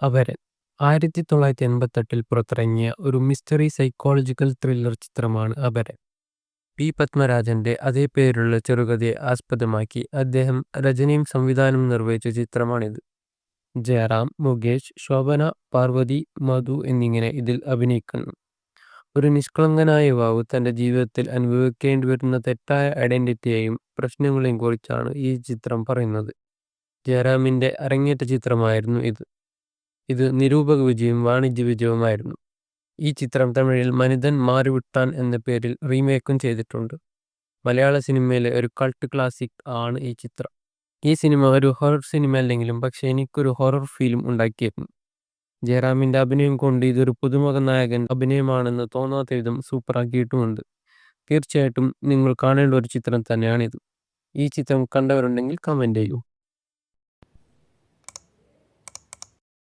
അപരൻ 1988-ൽ പുറത്തിറങ്ങിയ ഒരു mystery psychological thriller ചിത്രമാണ് അപരൻ. പി. പത്മരാജന്റെ അതേ പേരുള്ള ചെറുകഥയെ ആസ്പദമാക്കി അദ്ദേഹം രചനയും സംവിധാനവും നിർവഹിച്ച ചിത്രമാണിത്. ജയറാം, മുകേഷ്, ശോഭന, പാർവതി, മധു എന്നിങ്ങനെ ഇതിൽ അഭിനയിക്കുന്നു. ഒരു നിഷ്കളങ്കനായ യുവാവ് തന്റെ ജീവിതത്തിൽ അനുഭവിക്കേണ്ടി വരുന്ന തെറ്റായ ഐഡന്റിറ്റിയെയും പ്രശ്നങ്ങളെയും കുറിച്ചാണ് ഈ ചിത്രം പറയുന്നത്. ജയറാമിന്റെ അരങ്ങേറ്റ ചിത്രമായിരുന്നു ഇത് നിരൂപക വിജയവും വാണിജ്യ വിജയവുമായിരുന്നു. ഈ ചിത്രം തമിഴിൽ മനിതൻ മാറിവിട്ടാൻ എന്ന പേരിൽ റീമേക്കും ചെയ്തിട്ടുണ്ട്. മലയാള സിനിമയിലെ ഒരു കൾട്ട് ക്ലാസിക് ആണ് ഈ ചിത്രം. ഈ സിനിമ ഒരു ഹൊറർ സിനിമ അല്ലെങ്കിലും പക്ഷേ എനിക്കൊരു ഹൊറർ ഫീലും ഉണ്ടാക്കിയിരുന്നു. ജയറാമിന്റെ അഭിനയം കൊണ്ട് ഇതൊരു പുതുമുഖ നായകൻ അഭിനയമാണെന്ന് തോന്നാത്ത വിധം സൂപ്പറാക്കിയിട്ടുമുണ്ട്. തീർച്ചയായിട്ടും നിങ്ങൾ കാണേണ്ട ഒരു ചിത്രം തന്നെയാണിത്. ഈ ചിത്രം കണ്ടവരുണ്ടെങ്കിൽ കമന്റ് ചെയ്യൂ.